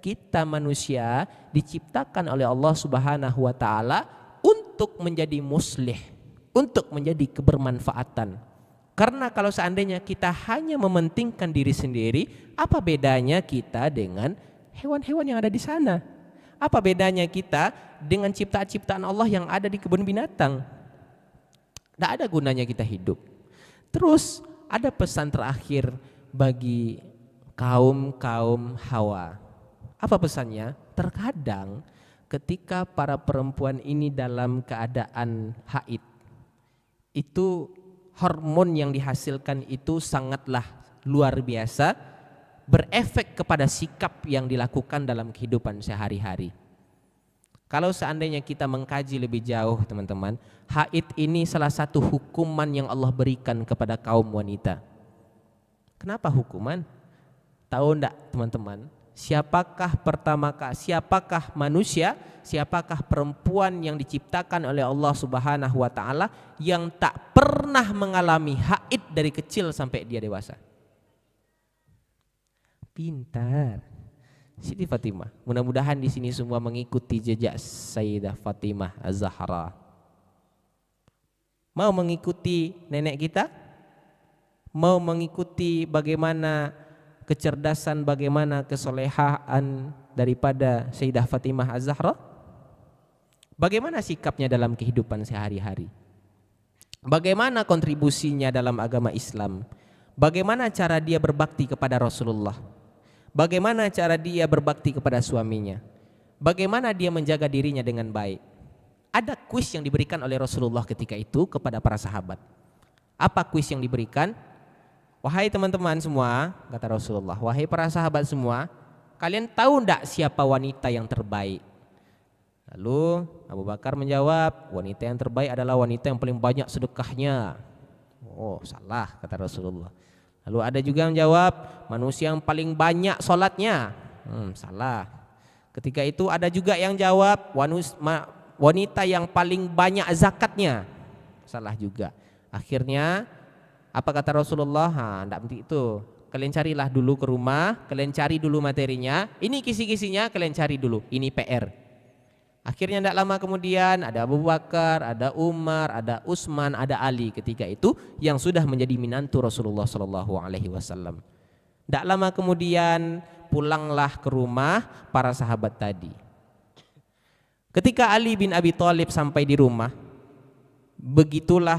Kita manusia diciptakan oleh Allah Subhanahu wa taala untuk menjadi muslih, untuk menjadi kebermanfaatan. Karena kalau seandainya kita hanya mementingkan diri sendiri, apa bedanya kita dengan hewan-hewan yang ada di sana? Apa bedanya kita dengan ciptaan-ciptaan Allah yang ada di kebun binatang? Tidak ada gunanya kita hidup. Terus ada pesan terakhir bagi kaum Hawa. Apa pesannya? Terkadang ketika para perempuan ini dalam keadaan haid, itu hormon yang dihasilkan itu sangatlah luar biasa, berefek kepada sikap yang dilakukan dalam kehidupan sehari-hari. Kalau seandainya kita mengkaji lebih jauh teman-teman, haid ini salah satu hukuman yang Allah berikan kepada kaum wanita. Kenapa hukuman? Tahu enggak teman-teman? Siapakah manusia, siapakah perempuan yang diciptakan oleh Allah Subhanahu wa taala yang tak pernah mengalami haid dari kecil sampai dia dewasa? Pintar. Siti Fatimah. Mudah-mudahan di sini semua mengikuti jejak Sayyidah Fatimah Az-Zahra. Mau mengikuti nenek kita? Mau mengikuti bagaimana kecerdasan, bagaimana kesolehaan daripada Sayyidah Fatimah Az-Zahra? Bagaimana sikapnya dalam kehidupan sehari-hari? Bagaimana kontribusinya dalam agama Islam? Bagaimana cara dia berbakti kepada Rasulullah? Bagaimana cara dia berbakti kepada suaminya? Bagaimana dia menjaga dirinya dengan baik? Ada kuis yang diberikan oleh Rasulullah ketika itu kepada para sahabat. Apa kuis yang diberikan? Wahai teman-teman semua, kata Rasulullah, wahai para sahabat semua, kalian tahu enggak siapa wanita yang terbaik? Lalu Abu Bakar menjawab, wanita yang terbaik adalah wanita yang paling banyak sedekahnya. Oh, salah, kata Rasulullah. Lalu ada juga yang menjawab, manusia yang paling banyak sholatnya. Salah. Ketika itu ada juga yang jawab, wanita yang paling banyak zakatnya. Salah juga. Akhirnya apa kata Rasulullah? Tidak penting itu. Kalian carilah dulu ke rumah, kalian cari dulu materinya. Ini kisi-kisinya kalian cari dulu. Ini PR. Akhirnya tidak lama kemudian ada Abu Bakar, ada Umar, ada Utsman, ada Ali ketika itu yang sudah menjadi menantu Rasulullah Shallallahu Alaihi Wasallam. Tidak lama kemudian pulanglah ke rumah para sahabat tadi. Ketika Ali bin Abi Thalib sampai di rumah, begitulah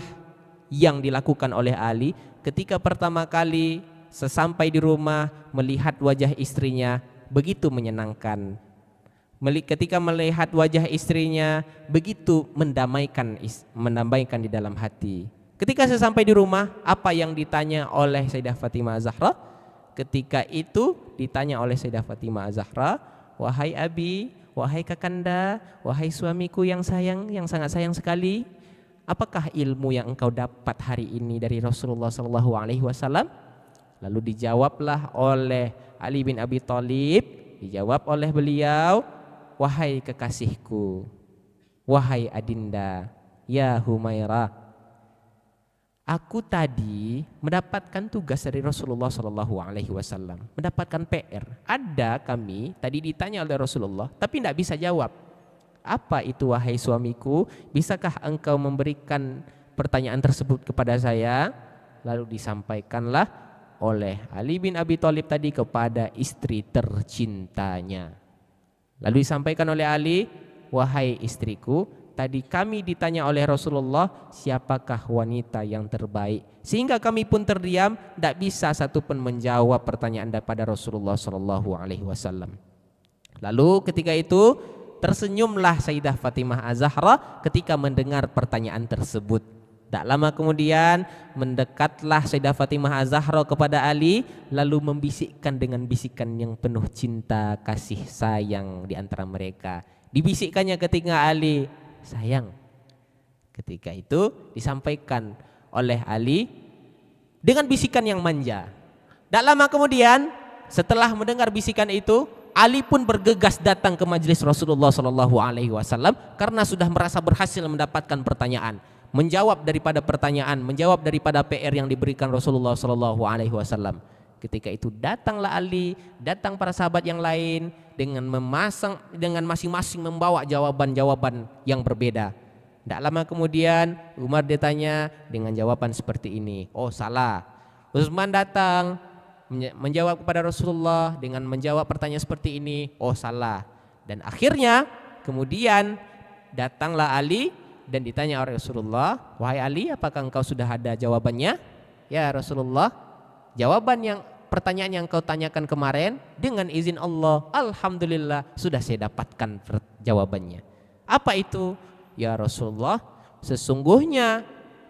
yang dilakukan oleh Ali ketika pertama kali sesampai di rumah melihat wajah istrinya begitu menyenangkan. Ketika melihat wajah istrinya begitu mendamaikan di dalam hati. Ketika sesampai di rumah, apa yang ditanya oleh Sayyidah Fatimah Az-Zahra? Ketika itu ditanya oleh Sayyidah Fatimah Az-Zahra, wahai Abi, wahai Kakanda, wahai suamiku yang sayang, yang sangat sayang sekali, apakah ilmu yang engkau dapat hari ini dari Rasulullah SAW? Lalu dijawablah oleh Ali bin Abi Thalib, dijawab oleh beliau, wahai kekasihku, wahai adinda, ya Humairah, aku tadi mendapatkan tugas dari Rasulullah SAW, mendapatkan PR. Ada kami tadi ditanya oleh Rasulullah, tapi tidak bisa jawab. Apa itu wahai suamiku? Bisakah engkau memberikan pertanyaan tersebut kepada saya? Lalu disampaikanlah oleh Ali bin Abi Thalib tadi kepada istri tercintanya. Lalu disampaikan oleh Ali, wahai istriku, tadi kami ditanya oleh Rasulullah, siapakah wanita yang terbaik? Sehingga kami pun terdiam, tidak bisa satupun menjawab pertanyaan daripada Rasulullah SAW. Lalu ketika itu tersenyumlah Sayyidah Fatimah Az-Zahra ketika mendengar pertanyaan tersebut. Tak lama kemudian mendekatlah Sayyidah Fatimah Az-Zahra kepada Ali, lalu membisikkan dengan bisikan yang penuh cinta, kasih sayang di antara mereka. Dibisikkannya ketika Ali, sayang. Ketika itu disampaikan oleh Ali dengan bisikan yang manja. Tak lama kemudian setelah mendengar bisikan itu, Ali pun bergegas datang ke majelis Rasulullah SAW karena sudah merasa berhasil mendapatkan pertanyaan, menjawab daripada pertanyaan, menjawab daripada PR yang diberikan Rasulullah SAW. Ketika itu datanglah Ali, datang para sahabat yang lain, dengan masing-masing membawa jawaban-jawaban yang berbeda. Tidak lama kemudian Umar ditanya dengan jawaban seperti ini. Oh salah. Utsman datang menjawab kepada Rasulullah dengan menjawab pertanyaan seperti ini. Oh salah. Dan akhirnya kemudian datanglah Ali dan ditanya oleh Rasulullah, wahai Ali, apakah engkau sudah ada jawabannya? Ya Rasulullah, pertanyaan yang kau tanyakan kemarin dengan izin Allah, alhamdulillah sudah saya dapatkan jawabannya. Apa itu? Ya Rasulullah, sesungguhnya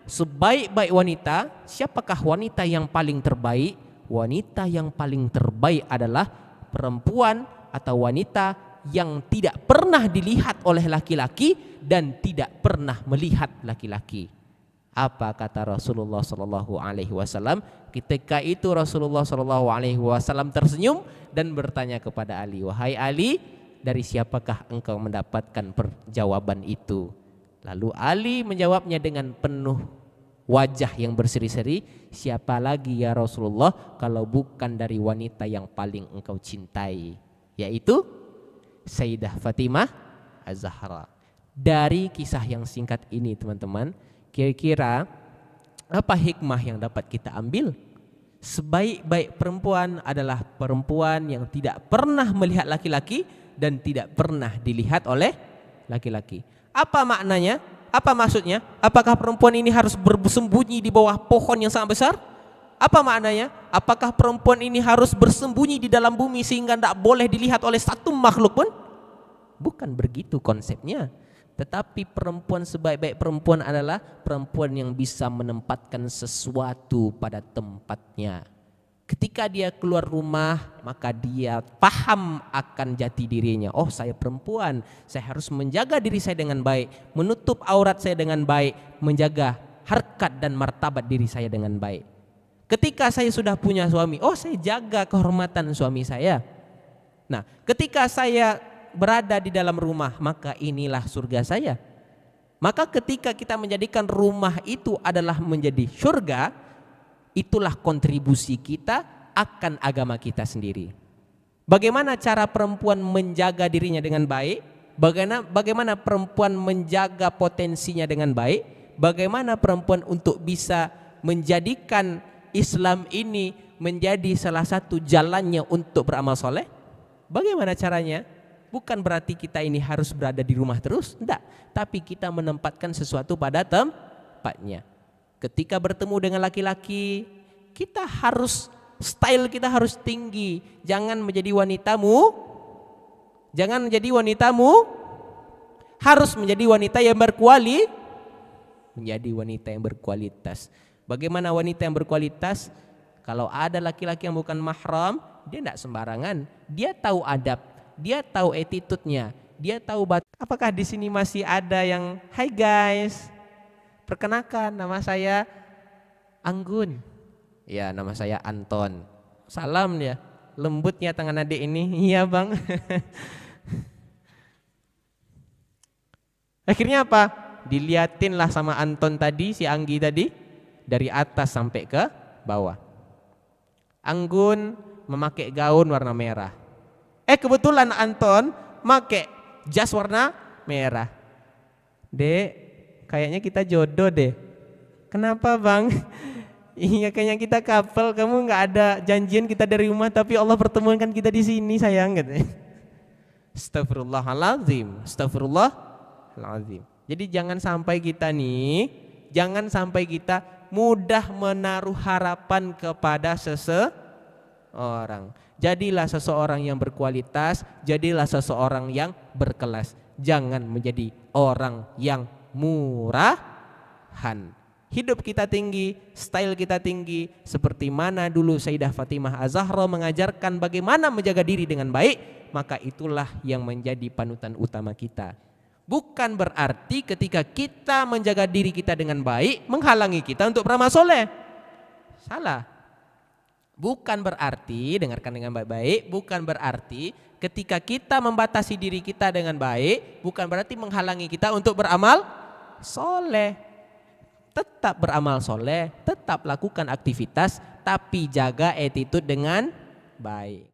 sebaik-baik wanita, siapakah wanita yang paling terbaik? Wanita yang paling terbaik adalah perempuan atau wanita yang tidak pernah dilihat oleh laki-laki dan tidak pernah melihat laki-laki. Apa kata Rasulullah sallallahu alaihi wasallam? Ketika itu Rasulullah sallallahu alaihi wasallam tersenyum dan bertanya kepada Ali, "Wahai Ali, dari siapakah engkau mendapatkan jawaban itu?" Lalu Ali menjawabnya dengan penuh wajah yang berseri-seri, "Siapa lagi ya Rasulullah kalau bukan dari wanita yang paling engkau cintai, yaitu Sayyidah Fatimah Az-Zahra." Dari kisah yang singkat ini teman-teman, kira-kira apa hikmah yang dapat kita ambil? Sebaik-baik perempuan adalah perempuan yang tidak pernah melihat laki-laki dan tidak pernah dilihat oleh laki-laki. Apa maknanya? Apa maksudnya? Apakah perempuan ini harus bersembunyi di bawah pohon yang sangat besar? Apa maknanya? Apakah perempuan ini harus bersembunyi di dalam bumi sehingga tidak boleh dilihat oleh satu makhluk pun? Bukan begitu konsepnya. Tetapi perempuan sebaik-baik perempuan adalah perempuan yang bisa menempatkan sesuatu pada tempatnya. Ketika dia keluar rumah, maka dia paham akan jati dirinya. Oh, saya perempuan, saya harus menjaga diri saya dengan baik, menutup aurat saya dengan baik, menjaga harkat dan martabat diri saya dengan baik. Ketika saya sudah punya suami, oh saya jaga kehormatan suami saya. Nah, ketika saya berada di dalam rumah, maka inilah surga saya. Maka ketika kita menjadikan rumah itu adalah menjadi surga, itulah kontribusi kita akan agama kita sendiri. Bagaimana cara perempuan menjaga dirinya dengan baik? Bagaimana perempuan menjaga potensinya dengan baik? Bagaimana perempuan untuk bisa menjadikan Islam ini menjadi salah satu jalannya untuk beramal soleh? Bagaimana caranya? Bukan berarti kita ini harus berada di rumah terus, enggak. Tapi kita menempatkan sesuatu pada tempatnya. Ketika bertemu dengan laki-laki, style kita harus tinggi. Jangan menjadi wanitamu, harus menjadi wanita yang menjadi wanita yang berkualitas. Bagaimana wanita yang berkualitas? Kalau ada laki-laki yang bukan mahram, dia tidak sembarangan. Dia tahu adab, dia tahu attitude-nya, dia tahu apakah di sini masih ada yang hai guys, perkenalkan nama saya Anggun. Ya, nama saya Anton. Salam dia. Lembutnya tangan adik ini. Iya bang. Akhirnya apa? Diliatinlah sama Anton tadi, si Anggi tadi, dari atas sampai ke bawah. Anggun memakai gaun warna merah. Kebetulan Anton pakai jas warna merah. Dek, kayaknya kita jodoh deh. Kenapa bang? Iya, kayaknya kita couple. Kamu nggak ada janjian kita dari rumah, tapi Allah pertemukan kita di sini sayang. Gitu. Astagfirullahaladzim. Jadi jangan sampai kita mudah menaruh harapan kepada seseorang. Jadilah seseorang yang berkualitas, jadilah seseorang yang berkelas. Jangan menjadi orang yang murahan. Hidup kita tinggi, style kita tinggi, seperti mana dulu Sayyidah Fatimah Az-Zahra mengajarkan bagaimana menjaga diri dengan baik, maka itulah yang menjadi panutan utama kita. Bukan berarti ketika kita menjaga diri kita dengan baik menghalangi kita untuk beramal soleh. Salah. Bukan berarti, dengarkan dengan baik-baik, bukan berarti ketika kita membatasi diri kita dengan baik, bukan berarti menghalangi kita untuk beramal soleh. Tetap beramal soleh, tetap lakukan aktivitas, tapi jaga attitude dengan baik.